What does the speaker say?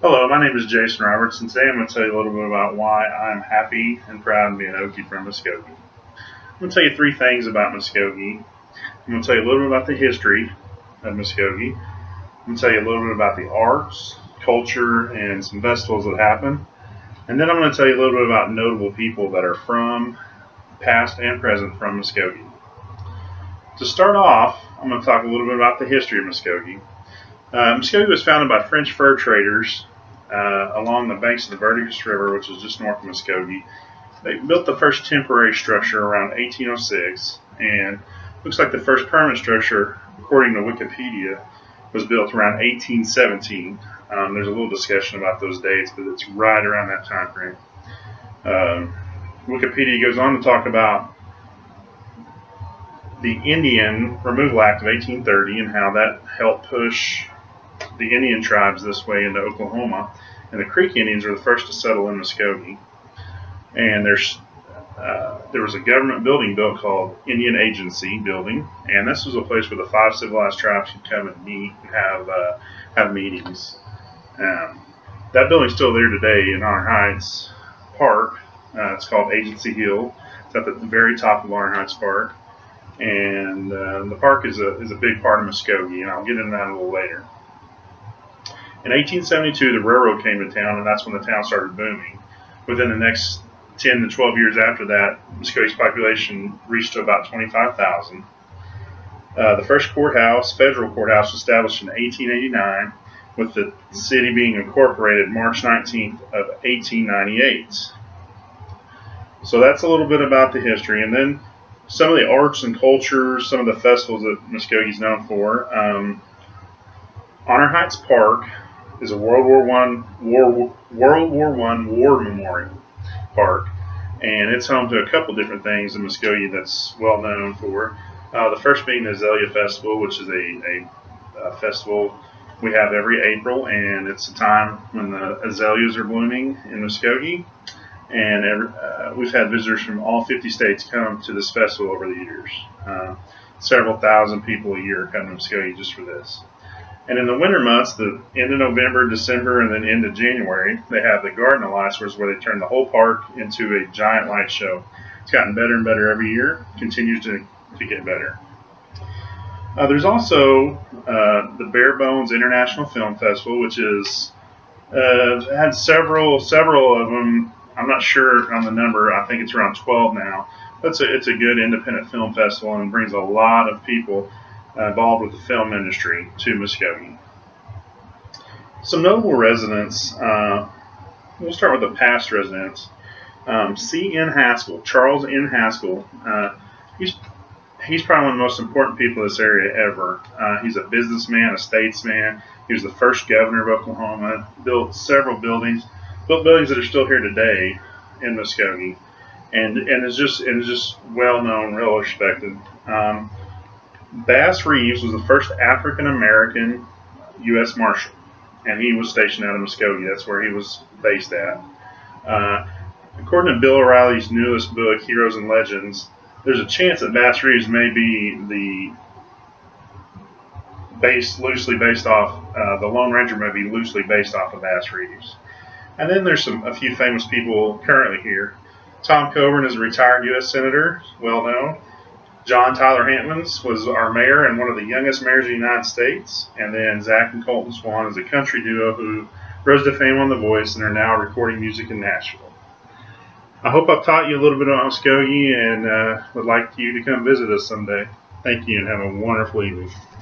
Hello, my name is Jason Roberts, and today I'm going to tell you a little bit about why I'm happy and proud to be an Okie from Muskogee. I'm going to tell you three things about Muskogee. I'm going to tell you a little bit about the history of Muskogee. I'm going to tell you a little bit about the arts, culture, and some festivals that happen. And then I'm going to tell you a little bit about notable people that are from, past and present, from Muskogee. To start off, I'm going to talk a little bit about the history of Muskogee. Muskogee was founded by French fur traders along the banks of the Verdigris River, which is just north of Muskogee. They built the first temporary structure around 1806, and looks like the first permanent structure, according to Wikipedia, was built around 1817. There's a little discussion about those dates, but it's right around that time frame. Wikipedia goes on to talk about the Indian Removal Act of 1830 and how that helped push the Indian tribes this way into Oklahoma, and the Creek Indians were the first to settle in Muskogee. And there was a government building built called Indian Agency Building, and this was a place where the five civilized tribes could come and meet and have meetings. That building's still there today in Honor Heights Park. It's called Agency Hill. It's at the very top of Honor Heights Park, and the park is a big part of Muskogee, and I'll get into that a little later. In 1872, the railroad came to town, and that's when the town started booming. Within the next 10 to 12 years after that, Muskogee's population reached to about 25,000. The first courthouse, federal courthouse, was established in 1889, with the city being incorporated March 19th of 1898. So that's a little bit about the history, and then some of the arts and culture, some of the festivals that Muskogee is known for. Honor Heights Park is a World War I war memorial park, and it's home to a couple different things in Muskogee that's well known for. The first being the Azalea Festival, which is a festival we have every April, and it's a time when the azaleas are blooming in Muskogee. And we've had visitors from all 50 states come to this festival over the years. Several thousand people a year come to Muskogee just for this. And in the winter months, the end of November, December, and then into January, they have the Garden of Lights, where they turn the whole park into a giant light show. It's gotten better and better every year, continues to get better. There's also the Bare Bones International Film Festival, which is had several of them. I'm not sure on the number. I think it's around 12 now. But it's a good independent film festival and brings a lot of people involved with the film industry to Muskogee. Some notable residents. We'll start with the past residents. C. N. Haskell, Charles N. Haskell. He's probably one of the most important people in this area ever. He's a businessman, a statesman. He was the first governor of Oklahoma. Built several buildings that are still here today in Muskogee, and is just well known, well respected. Bass Reeves was the first African American U.S. Marshal, and he was stationed out of Muskogee. That's where he was based at. According to Bill O'Reilly's newest book, Heroes and Legends, there's a chance that Bass Reeves may be loosely based off the Lone Ranger may be loosely based off of Bass Reeves. And then there's a few famous people currently here. Tom Coburn is a retired U.S. Senator, well known. John Tyler Hampmans was our mayor and one of the youngest mayors of the United States. And then Zach and Colton Swan is a country duo who rose to fame on The Voice and are now recording music in Nashville. I hope I've taught you a little bit about Muskogee and would like you to come visit us someday. Thank you and have a wonderful evening.